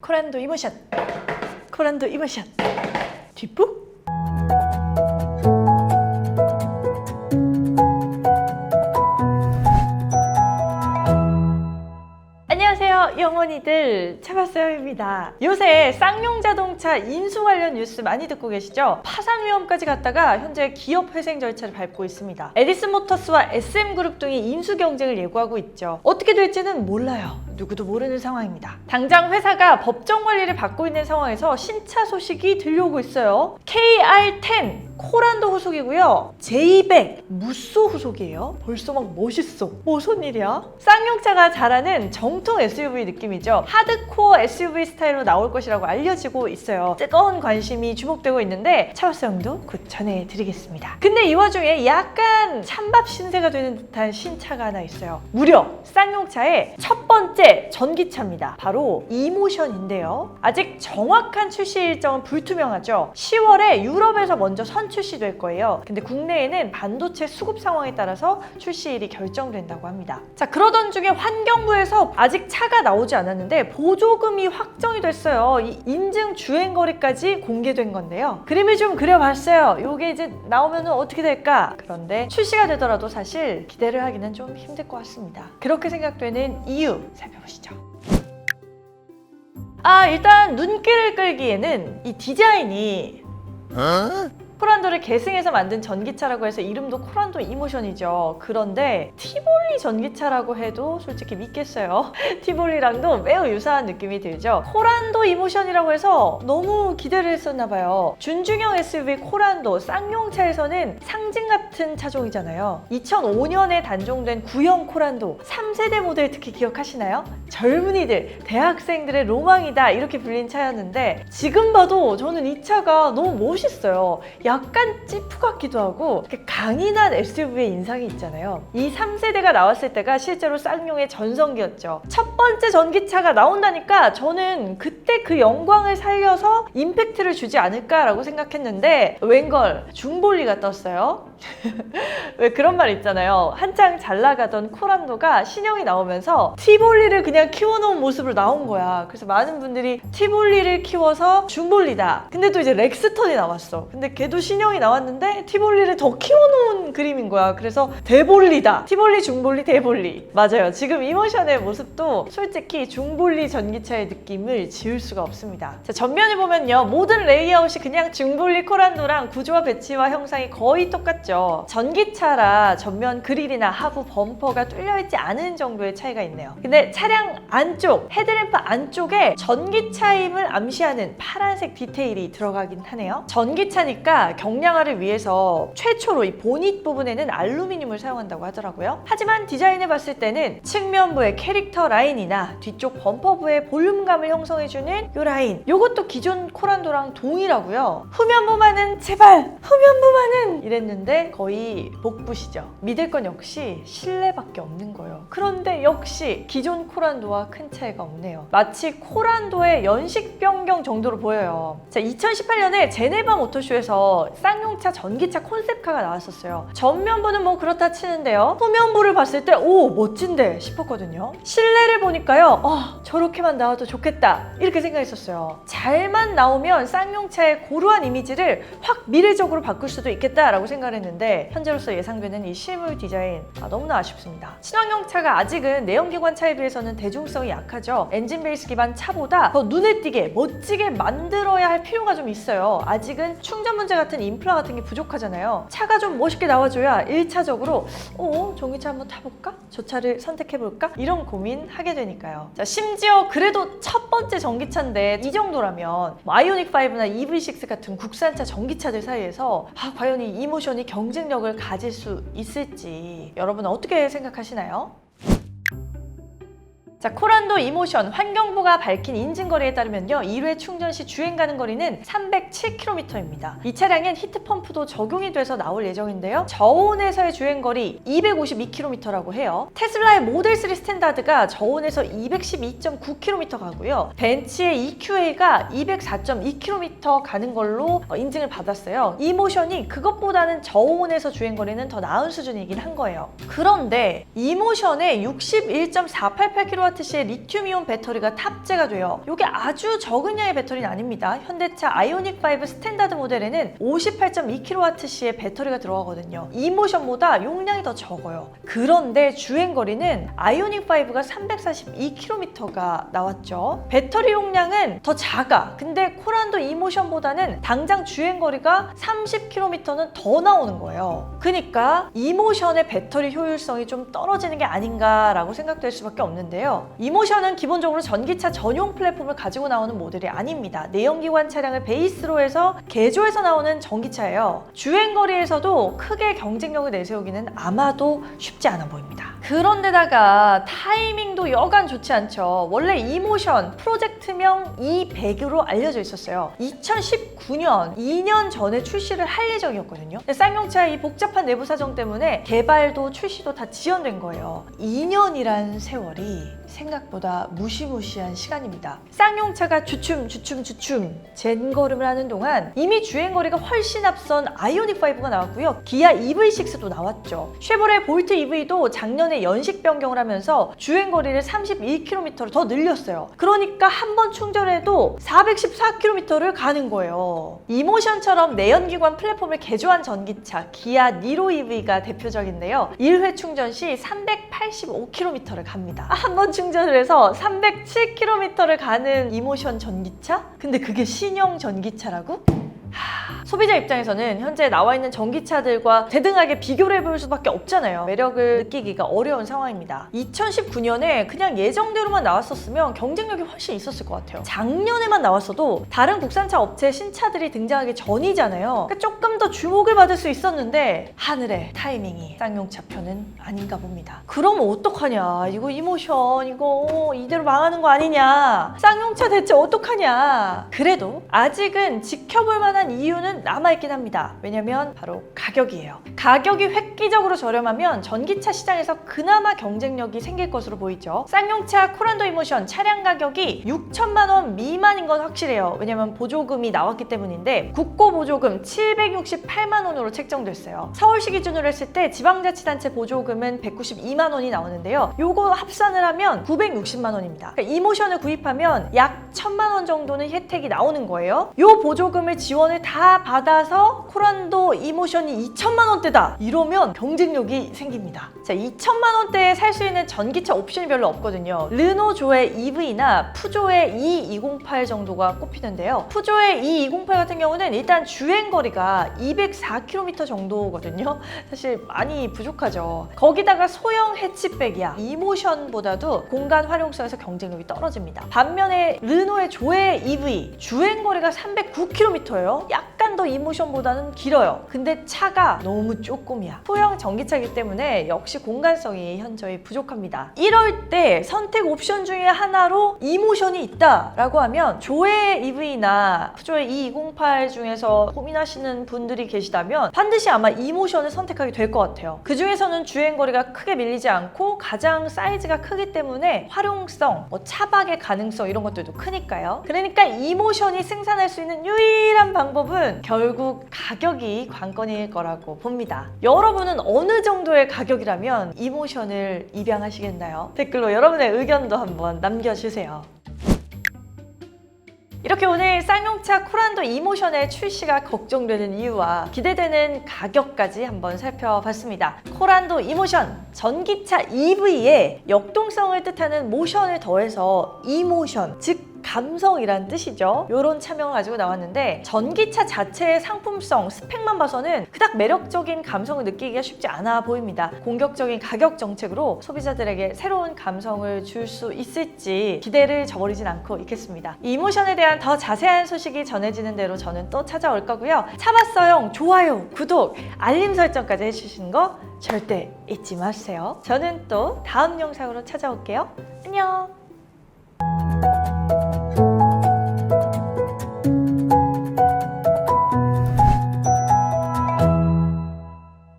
코란도 이모션, 코란도 이모션, 뒷북. 안녕하세요, 영원히들 차박사연입니다. 요새 쌍용 자동차 인수 관련 뉴스 많이 듣고 계시죠? 파산 위험까지 갔다가 현재 기업 회생 절차를 밟고 있습니다. 에디슨 모터스와 SM그룹 등이 인수 경쟁을 예고하고 있죠. 어떻게 될지는 몰라요. 누구도 모르는 상황입니다. 당장 회사가 법정 관리를 받고 있는 상황에서 신차 소식이 들려오고 있어요. KR10 코란도 후속이고요. J100 무쏘 후속이에요. 벌써 막 멋있어. 무슨 일이야? 쌍용차가 잘하는 정통 SUV 느낌이죠. 하드코어 SUV 스타일로 나올 것이라고 알려지고 있어요. 뜨거운 관심이 주목되고 있는데 차박사용도 곧 전해드리겠습니다. 근데 이 와중에 약간 찬밥 신세가 되는 듯한 신차가 하나 있어요. 무려 쌍용차의 첫 번째 전기차입니다. 바로 이모션인데요. 아직 정확한 출시 일정은 불투명하죠. 10월에 유럽에서 먼저 출시될 거예요. 근데 국내에는 반도체 수급 상황에 따라서 출시일이 결정된다고 합니다. 자, 그러던 중에 환경부에서 아직 차가 나오지 않았는데 보조금이 확정이 됐어요. 이 인증 주행거리까지 공개된 건데요. 그림을 좀 그려봤어요. 요게 이제 나오면 어떻게 될까? 그런데 출시가 되더라도 사실 기대를 하기는 좀 힘들 것 같습니다. 그렇게 생각되는 이유 살펴보시죠. 일단 눈길을 끌기에는 이 디자인이 코란도를 계승해서 만든 전기차라고 해서 이름도 코란도 이모션이죠. 그런데 티볼리 전기차라고 해도 솔직히 믿겠어요. 티볼리랑도 매우 유사한 느낌이 들죠. 코란도 이모션이라고 해서 너무 기대를 했었나 봐요. 준중형 SUV 코란도 쌍용차에서는 상징 같은 차종이잖아요. 2005년에 단종된 구형 코란도 3세대 모델 특히 기억하시나요? 젊은이들, 대학생들의 로망이다 이렇게 불린 차였는데 지금 봐도 저는 이 차가 너무 멋있어요. 약간 찌푸 같기도 하고 강인한 SUV의 인상이 있잖아요. 이 3세대가 나왔을 때가 실제로 쌍용의 전성기였죠. 첫 번째 전기차가 나온다니까 저는 그때 그 영광을 살려서 임팩트를 주지 않을까라고 생각했는데 웬걸 중볼리가 떴어요. 왜 그런 말 있잖아요. 한창 잘 나가던 코란도가 신형이 나오면서 티볼리를 그냥 키워놓은 모습으로 나온 거야. 그래서 많은 분들이 티볼리를 키워서 중볼리다. 근데 또 이제 렉스턴이 나왔어. 근데 걔도 신형이 나왔는데 티볼리를 더 키워놓은 그림인 거야. 그래서 대볼리다. 티볼리, 중볼리, 대볼리. 맞아요. 지금 이모션의 모습도 솔직히 중볼리 전기차의 느낌을 지울 수가 없습니다. 자, 전면을 보면요. 모든 레이아웃이 그냥 중볼리 코란도랑 구조와 배치와 형상이 거의 똑같죠. 전기차라 전면 그릴이나 하부 범퍼가 뚫려있지 않은 정도의 차이가 있네요. 근데 차량 안쪽, 헤드램프 안쪽에 전기차임을 암시하는 파란색 디테일이 들어가긴 하네요. 전기차니까 경량화를 위해서 최초로 이 보닛 부분에는 알루미늄을 사용한다고 하더라고요. 하지만 디자인을 봤을 때는 측면부의 캐릭터 라인이나 뒤쪽 범퍼부의 볼륨감을 형성해주는 이 라인, 이것도 기존 코란도랑 동일하고요. 후면부만은 제발 후면부만은 이랬는데 거의 복붙이죠. 믿을 건 역시 실내밖에 없는 거예요. 그런데 역시 기존 코란도와 큰 차이가 없네요. 마치 코란도의 연식 변경 정도로 보여요. 자, 2018년에 제네바 모터쇼에서 쌍용차 전기차 콘셉트카가 나왔었어요. 전면부는 뭐 그렇다 치는데요. 후면부를 봤을 때 오, 멋진데 싶었거든요. 실내를 보니까요. 저렇게만 나와도 좋겠다 이렇게 생각했었어요. 잘만 나오면 쌍용차의 고루한 이미지를 확 미래적으로 바꿀 수도 있겠다라고 생각을 했는데 현재로서 예상되는 이 실물 디자인 너무나 아쉽습니다. 친환경차가 아직은 내연기관 차에 비해서는 대중성이 약하죠. 엔진 베이스 기반 차보다 더 눈에 띄게 멋지게 만들어야 할 필요가 좀 있어요. 아직은 충전 문제 같은 인프라 같은 게 부족하잖아요. 차가 좀 멋있게 나와줘야 1차적으로 전기차 한번 타볼까? 저 차를 선택해볼까? 이런 고민하게 되니까요. 자, 심지어 그래도 첫 번째 전기차인데 이 정도라면 아이오닉5나 EV6 같은 국산차 전기차들 사이에서 과연 이 이모션이 경쟁력을 가질 수 있을지 여러분은 어떻게 생각하시나요? 자, 코란도 이모션 환경부가 밝힌 인증거리에 따르면요 1회 충전 시 주행 가는 거리는 307km입니다. 이 차량엔 히트펌프도 적용이 돼서 나올 예정인데요 저온에서의 주행거리 252km라고 해요. 테슬라의 모델3 스탠다드가 저온에서 212.9km 가고요 벤츠의 EQA가 204.2km 가는 걸로 인증을 받았어요. 이모션이 그것보다는 저온에서 주행거리는 더 나은 수준이긴 한 거예요. 그런데 이모션의 61.488km 1000mAh의 리튬이온 배터리가 탑재가 돼요. 이게 아주 적은 양의 배터리는 아닙니다. 현대차 아이오닉 5 스탠다드 모델에는 58.2kWh의 배터리가 들어가거든요. 이모션보다 용량이 더 적어요. 그런데 주행거리는 아이오닉 5가 342km가 나왔죠. 배터리 용량은 더 작아. 근데 코란도 이모션보다는 당장 주행거리가 30km는 더 나오는 거예요. 그러니까 이모션의 배터리 효율성이 좀 떨어지는 게 아닌가라고 생각될 수밖에 없는데요. 이모션은 기본적으로 전기차 전용 플랫폼을 가지고 나오는 모델이 아닙니다. 내연기관 차량을 베이스로 해서 개조해서 나오는 전기차예요. 주행거리에서도 크게 경쟁력을 내세우기는 아마도 쉽지 않아 보입니다. 그런데다가 타이밍도 여간 좋지 않죠. 원래 이모션 프로젝트명 E100으로 알려져 있었어요. 2019년 2년 전에 출시를 할 예정이었거든요. 근데 쌍용차 이 복잡한 내부 사정 때문에 개발도 출시도 다 지연된 거예요. 2년이란 세월이 생각보다 무시무시한 시간입니다. 쌍용차가 주춤 젠걸음을 하는 동안 이미 주행거리가 훨씬 앞선 아이오닉5가 나왔고요. 기아 EV6도 나왔죠. 쉐보레 볼트 EV도 작년에 연식 변경을 하면서 주행거리를 31km로 더 늘렸어요. 그러니까 한 번 충전해도 414km를 가는 거예요. 이모션처럼 내연기관 플랫폼을 개조한 전기차 기아 니로 EV가 대표적인데요. 1회 충전 시 385km를 갑니다. 한 번 충전을 해서 307km를 가는 이모션 전기차? 근데 그게 신형 전기차라고? 소비자 입장에서는 현재 나와 있는 전기차들과 대등하게 비교를 해볼 수밖에 없잖아요. 매력을 느끼기가 어려운 상황입니다. 2019년에 그냥 예정대로만 나왔었으면 경쟁력이 훨씬 있었을 것 같아요. 작년에만 나왔어도 다른 국산차 업체 신차들이 등장하기 전이잖아요. 그러니까 조금 더 주목을 받을 수 있었는데 하늘의 타이밍이 쌍용차 편은 아닌가 봅니다. 그럼 어떡하냐? 이거 이모션 이거 이대로 망하는 거 아니냐? 쌍용차 대체 어떡하냐? 그래도 아직은 지켜볼 만한 이유는 남아있긴 합니다. 왜냐면 바로 가격이에요. 가격이 획기적으로 저렴하면 전기차 시장에서 그나마 경쟁력이 생길 것으로 보이죠. 쌍용차 코란도 이모션 차량 가격이 6천만 원 미만인 건 확실해요. 왜냐면 보조금이 나왔기 때문인데 국고 보조금 768만 원으로 책정됐어요. 서울시 기준으로 했을 때 지방자치단체 보조금은 192만 원이 나오는데요. 요거 합산을 하면 960만 원입니다. 그러니까 이모션을 구입하면 약 1,000만 원 정도는 혜택이 나오는 거예요. 요 보조금을 지원을 다 받아서 코란도 이모션이 2천만 원대다 이러면 경쟁력이 생깁니다. 자, 2천만 원대에 살 수 있는 전기차 옵션이 별로 없거든요. 르노 조의 EV나 푸조의 E208 정도가 꼽히는데요. 푸조의 E208 같은 경우는 일단 주행거리가 204km 정도거든요. 사실 많이 부족하죠. 거기다가 소형 해치백이야. 이모션보다도 공간 활용성에서 경쟁력이 떨어집니다. 반면에 르노의 조의 EV 주행거리가 309km예요. 약간 더 이모션보다는 길어요. 근데 차가 너무 조금이야. 소형 전기차이기 때문에 역시 공간성이 현저히 부족합니다. 이럴 때 선택 옵션 중에 하나로 이모션이 있다라고 하면 조의 EV나 푸조의 E208 중에서 고민하시는 분들이 계시다면 반드시 아마 이모션을 선택하게 될 것 같아요. 그 중에서는 주행거리가 크게 밀리지 않고 가장 사이즈가 크기 때문에 활용성, 차박의 가능성 이런 것들도 크니까요. 그러니까 이모션이 승산할 수 있는 유일한 방법은 결국 가격이 관건일 거라고 봅니다. 여러분은 어느 정도의 가격이라면 이모션을 입양하시겠나요? 댓글로 여러분의 의견도 한번 남겨주세요. 이렇게 오늘 쌍용차 코란도 이모션의 출시가 걱정되는 이유와 기대되는 가격까지 한번 살펴봤습니다. 코란도 이모션, 전기차 EV에 역동성을 뜻하는 모션을 더해서 이모션, 즉 감성이란 뜻이죠. 이런 차명을 가지고 나왔는데 전기차 자체의 상품성, 스펙만 봐서는 그닥 매력적인 감성을 느끼기가 쉽지 않아 보입니다. 공격적인 가격 정책으로 소비자들에게 새로운 감성을 줄 수 있을지 기대를 저버리진 않고 있겠습니다. 이모션에 대한 더 자세한 소식이 전해지는 대로 저는 또 찾아올 거고요. 차봤어요, 좋아요, 구독, 알림 설정까지 해주시는 거 절대 잊지 마세요. 저는 또 다음 영상으로 찾아올게요. 안녕!